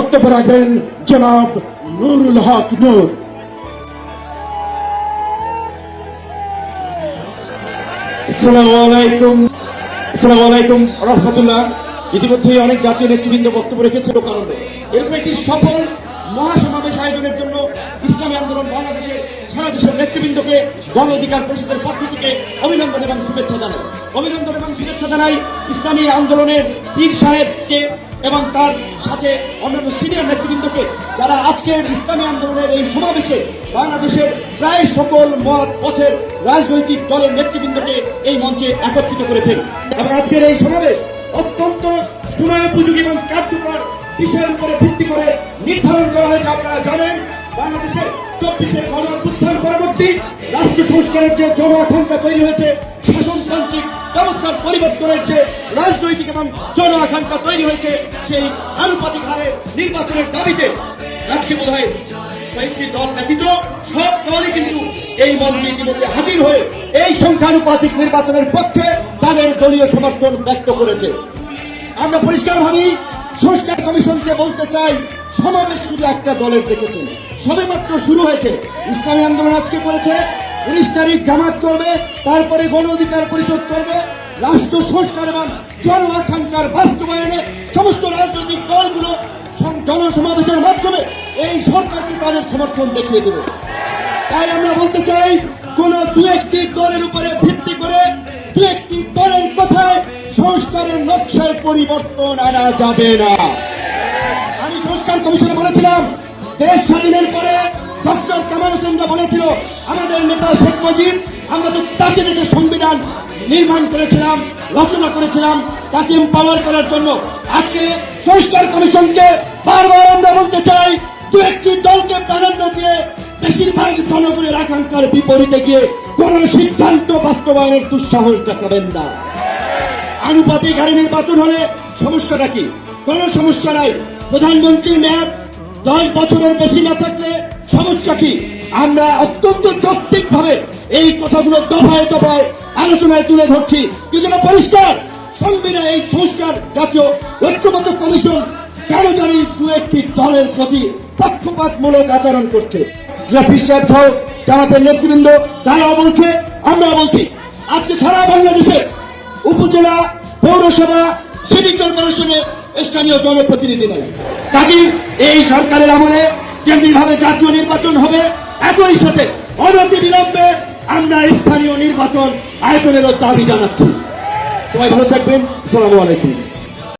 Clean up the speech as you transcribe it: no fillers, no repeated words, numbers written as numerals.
বক্তব্য রাখবেন জনাব নুরুল হক নূর। আসসালামু আলাইকুম রহমতুল্লাহ। ইতিমধ্যে অনেক জাতীয় নেতৃবৃন্দ বক্তব্য রেখেছে। কারণে এরকম একটি সফল মহাসমাবেশ আয়োজনের জন্য ইসলামী আন্দোলন বাংলাদেশের সারা দেশের নেতৃবৃন্দকে গণ অধিকার পরিষদের পক্ষ থেকে অভিনন্দন এবং শুভেচ্ছা জানাই। ইসলামী আন্দোলনের পীর সাহেবকে এবং তার সাথে অন্যান্য সিনিয়র নেতৃবৃন্দকে, যারা আজকের ইসলামী আন্দোলনের এই সমাবেশে বাংলাদেশের প্রায় সকল মত পথের রাজনৈতিক দলের নেতৃবৃন্দকে এই মঞ্চে একত্রিত করেছেন। এবং আজকের এই সমাবেশ অত্যন্ত সময়োপযোগী এবং কার্যকর বিষয়ের উপরে ভিত্তি করে নির্ধারণ করা হয়েছে। আপনারা জানেন, বাংলাদেশে 24-এর গণ-অভ্যুত্থান পরবর্তী রাষ্ট্র সংস্কারের যে জন আকাঙ্ক্ষা তৈরি হয়েছে, শাসনতান্ত্রিক ব্যবস্থার পরিবর্তনের যে রাজনৈতিক এবং জন আকাঙ্ক্ষা তৈরি হয়েছে, সেই আনুপাতিক হারে নির্বাচনের দাবিতে আজকে বোধ হয় কয়েকটি দল ব্যতীত সব দলই কিন্তু এই মঞ্চে ইতিমধ্যে হাজির হয়ে এই সংখ্যানুপাতিক নির্বাচনের পক্ষে তাদের দলীয় সমর্থন ব্যক্ত করেছে। আমরা পরিষ্কারভাবেই সংস্কার কমিশনকে বলতে চাই, সমাবেশ শুধু একটা দলের দেখেছেন, সবেমাত্র শুরু হয়েছে। ইসলামী আন্দোলন আজকে করেছে, 19 তারিখ জামাত করবে, তারপরে গণ অধিকার পরিষদ করবে। রাষ্ট্র সংস্কার এবং জন আকাঙ্ক্ষার বাস্তবায়নে সমস্ত রাজনৈতিক দলগুলো জনসমাবেশের মাধ্যমে এই সরকারকে তাদের সমর্থন দেখিয়ে দেবে। তাই আমরা বলতে চাই, কোন দু একটি দলের উপরে ভিত্তি করে দু একটি দলের কথায় সংস্কারের নকশায় পরিবর্তন আনা যাবে না। আমি সংস্কার কমিশনে বলেছিলাম, দেশ স্বাধীনের পরে ডক্টর কামাল হোসেন বলেছিল, আমাদের নেতা শেখ মুজিব, আমরা তো তাকে দেখে সংবিধান নির্মাণ করেছিলাম, রচনা করেছিলাম, তাকে এম্পাওয়ার করার জন্য। আজকে সংস্কার কমিশনকে বারবার আমরা বলতে চাই, দু একটি দলকে প্রাধান্য দিয়ে বেশিরভাগ জনগণের আকাঙ্ক্ষার বিপরীতে গিয়ে কোন সিদ্ধান্ত বাস্তবায়নের দুঃসাহস দেখাবেন না। আনুপাতিক হারে নির্বাচন হলে সমস্যাটা কি? কোন সমস্যা নাই। প্রধানমন্ত্রীর মেয়াদ 10 বছরের বেশি না থাকলে সমস্যা কি? আমরা অত্যন্ত যৌক্তিকভাবে এই কথাগুলো দফায় দফায় আলোচনায় তুলে ধরছি। কিন্তু পরিষ্কার সংবিধান এই সংস্কার জাতীয় ঐক্যবদ্ধ কমিশন কেন জানি দু একটি দলের প্রতি পক্ষপাতমূলক আচরণ করছে। জামাতের নেতৃবৃন্দ তারাও বলছে, আমরাও বলছি। আজকে সারা বাংলাদেশে উপজেলা, পৌরসভা, সিটি কর্পোরেশনে স্থানীয় জনপ্রতিনিধি নেই। কাজে এই সরকারের আমলে যেমনি ভাবে জাতীয় নির্বাচন হবে, একই সাথে অনতি বিলম্বে আমরা স্থানীয় নির্বাচন আয়োজনেরও দাবি জানাচ্ছি। সবাই ভালো থাকবেন। আসসালামু আলাইকুম।